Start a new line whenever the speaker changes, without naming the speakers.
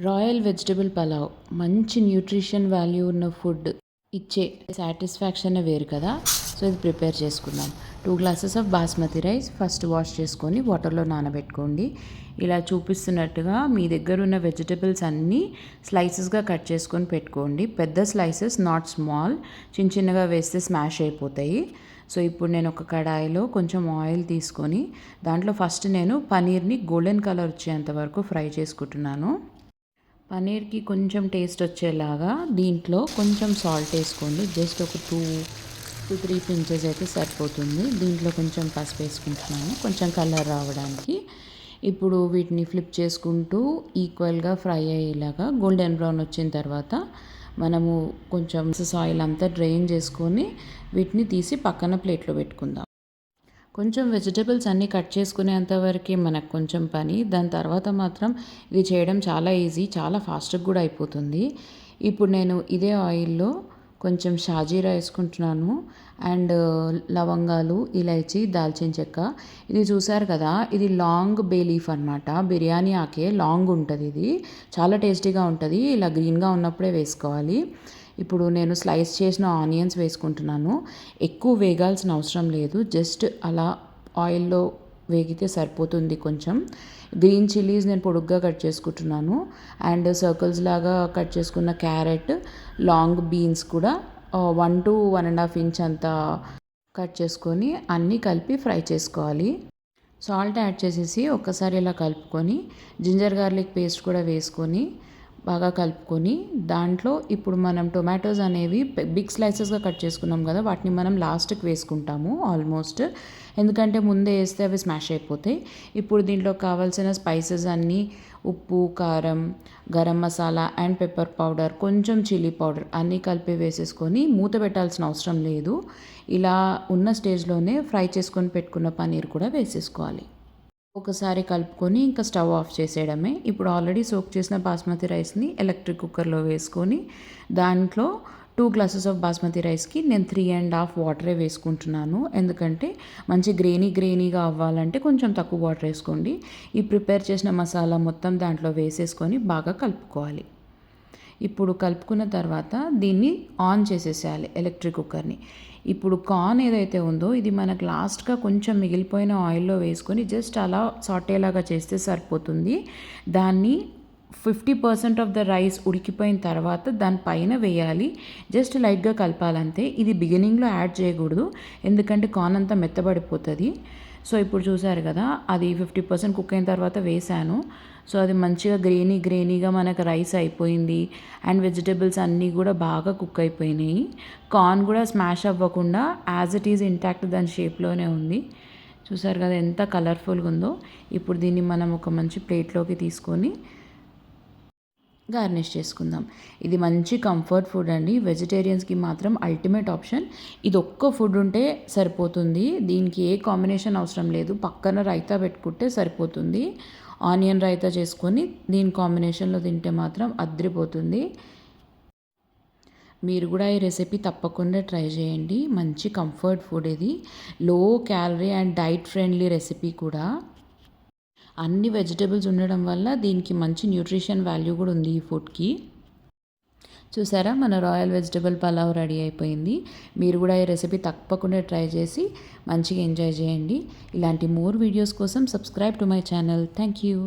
Royal vegetable pulao మంచి nutrition value ఉన్న food ఇచ్చే సాటిస్ఫాక్షన్ వేరు కదా. సో ఇది ప్రిపేర్ చేసుకుందాం. 2 glasses of basmati rice first wash చేసుకొని వాటర్లో నానబెట్టుకోండి. ఇలా చూపిస్తున్నట్టుగా మీ దగ్గర ఉన్న వెజిటబుల్స్ అన్నీ స్లైసెస్గా కట్ చేసుకొని పెట్టుకోండి. పెద్ద స్లైసెస్, నాట్ స్మాల్. చిన్న చిన్నగా వేస్తే స్మాష్ అయిపోతాయి. సో ఇప్పుడు నేను ఒక కడాయిలో కొంచెం ఆయిల్ తీసుకొని దాంట్లో ఫస్ట్ నేను పనీర్ని గోల్డెన్ కలర్ వచ్చేంత వరకు ఫ్రై చేసుకుంటున్నాను. పనీర్కి కొంచెం టేస్ట్ వచ్చేలాగా దీంట్లో కొంచెం సాల్ట్ వేసుకోండి. జస్ట్ ఒక 2-3 పించెస్ అయితే సరిపోతుంది. దీంట్లో కొంచెం పసుపు వేసుకుంటున్నాను కొంచెం కలర్ రావడానికి. ఇప్పుడు వీటిని ఫ్లిప్ చేసుకుంటూ ఈక్వల్గా ఫ్రై అయ్యేలాగా గోల్డెన్ బ్రౌన్ వచ్చిన తర్వాత మనము కొంచెం ఆయిల్ అంతా డ్రైన్ చేసుకొని వీటిని తీసి పక్కన ప్లేట్లో పెట్టుకుందాం. కొంచెం వెజిటబుల్స్ అన్నీ కట్ చేసుకునేంత వరకే మనకు కొంచెం పని. దాని తర్వాత మాత్రం ఇది చేయడం చాలా ఈజీ, చాలా ఫాస్ట్గా కూడా అయిపోతుంది. ఇప్పుడు నేను ఇదే ఆయిల్లో కొంచెం షాజీరా వేసుకుంటున్నాను అండ్ లవంగాలు, ఇలైచి, దాల్చిన చెక్క. ఇది చూసారు కదా, ఇది లాంగ్ బే లీఫ్ అనమాట. బిర్యానీ ఆకే లాంగ్ ఉంటుంది. ఇది చాలా టేస్టీగా ఉంటుంది. ఇలా గ్రీన్గా ఉన్నప్పుడే వేసుకోవాలి. ఇప్పుడు నేను స్లైస్ చేసిన ఆనియన్స్ వేసుకుంటున్నాను. ఎక్కువ వేగాల్సిన అవసరం లేదు, జస్ట్ అలా ఆయిల్లో వేగితే సరిపోతుంది. కొంచెం గ్రీన్ చిల్లీస్ నేను పొడుగ్గా కట్ చేసుకుంటున్నాను అండ్ సర్కిల్స్ లాగా కట్ చేసుకున్న క్యారెట్, లాంగ్ బీన్స్ కూడా 1 to 1.5 ఇంచ్ అంత కట్ చేసుకొని అన్నీ కలిపి ఫ్రై చేసుకోవాలి. సాల్ట్ యాడ్ చేసేసి ఒక్కసారి ఇలా కలుపుకొని జింజర్ గార్లిక్ పేస్ట్ కూడా వేసుకొని బాగా కలుపుకొని దాంట్లో ఇప్పుడు మనం టొమాటోస్ అనేవి బిగ్ స్లైసెస్గా కట్ చేసుకున్నాం కదా, వాటిని మనం లాస్ట్కి వేసుకుంటాము ఆల్మోస్ట్. ఎందుకంటే ముందే వేస్తే అవి స్మాష్ అయిపోతాయి. ఇప్పుడు దీంట్లో కావాల్సిన స్పైసెస్ అన్నీ ఉప్పు, కారం, garam masala and pepper powder, కొంచెం చిల్లీ పౌడర్ అన్నీ కలిపి వేసేసుకొని మూత పెట్టాల్సిన అవసరం లేదు. ఇలా ఉన్న స్టేజ్లోనే ఫ్రై చేసుకొని పెట్టుకున్న పన్నీర్ కూడా వేసేసుకోవాలి. ఒకసారి కలుపుకొని ఇంకా స్టవ్ ఆఫ్ చేసేయడమే. ఇప్పుడు ఆల్రెడీ సోక్ చేసిన బాస్మతి రైస్ని ఎలక్ట్రిక్ కుక్కర్లో వేసుకొని దాంట్లో 2 గ్లాసెస్ ఆఫ్ బాస్మతి రైస్కి నేను 3.5 వాటరే వేసుకుంటున్నాను. ఎందుకంటే మంచి గ్రేనీగా అవ్వాలంటే కొంచెం తక్కువ వాటర్ వేసుకోండి. ఈ ప్రిపేర్ చేసిన మసాలా మొత్తం దాంట్లో వేసేసుకొని బాగా కలుపుకోవాలి. ఇప్పుడు కలుపుకున్న తర్వాత దీన్ని ఆన్ చేసేసేయాలి ఎలక్ట్రిక్ కుక్కర్ని. ఇప్పుడు కార్న్ ఏదైతే ఉందో ఇది మనకు లాస్ట్గా కొంచెం మిగిలిపోయిన ఆయిల్లో వేసుకొని జస్ట్ అలా సాటేలాగా చేస్తే సరిపోతుంది. దాన్ని 50% ఆఫ్ ద రైస్ ఉడికిపోయిన తర్వాత దానిపైన వేయాలి. జస్ట్ లైట్గా కలపాలంతే. ఇది బిగినింగ్లో యాడ్ చేయకూడదు, ఎందుకంటే కార్న్ అంతా మెత్తబడిపోతుంది. సో ఇప్పుడు చూసారు కదా, అది 50% కుక్ అయిన తర్వాత వేసాను. సో అది మంచిగా గ్రేనీగా మనకు రైస్ అయిపోయింది అండ్ వెజిటేబుల్స్ అన్నీ కూడా బాగా కుక్ అయిపోయినాయి. కార్న్ కూడా స్మాష్ అవ్వకుండా యాజ్ ఇట్ ఈజ్ ఇంటాక్ట్ దాని షేప్లోనే ఉంది. చూసారు కదా ఎంత కలర్ఫుల్గా ఉందో. ఇప్పుడు దీన్ని మనం ఒక మంచి ప్లేట్లోకి తీసుకొని గార్నిష్ చేసుకుందాం. ఇది మంచి కంఫర్ట్ ఫుడ్ అండి. వెజిటేరియన్స్కి మాత్రం అల్టిమేట్ ఆప్షన్. ఇది ఒక్క ఫుడ్ ఉంటే సరిపోతుంది. దీనికి ఏ కాంబినేషన్ అవసరం లేదు. పక్కన రైతా పెట్టుకుంటే సరిపోతుంది. ఆనియన్ రైతా చేసుకొని దీని కాంబినేషన్లో తింటే మాత్రం అద్రిపోతుంది. మీరు కూడా ఈ రెసిపీ తప్పకుండా ట్రై చేయండి. మంచి కంఫర్ట్ ఫుడ్ ఇది. Low calorie and diet friendly recipe కూడా. అన్ని వెజిటబుల్స్ ఉండడం వల్ల దీనికి మంచి న్యూట్రిషన్ వాల్యూ కూడా ఉంది ఈ ఫుడ్కి. చూసారా, మన రాయల్ వెజిటబుల్ పలావ్ రెడీ అయిపోయింది. మీరు కూడా ఈ రెసిపీ తప్పకుండా ట్రై చేసి మంచిగా ఎంజాయ్ చేయండి. ఇలాంటి మోర్ వీడియోస్ కోసం subscribe to my channel. Thank you.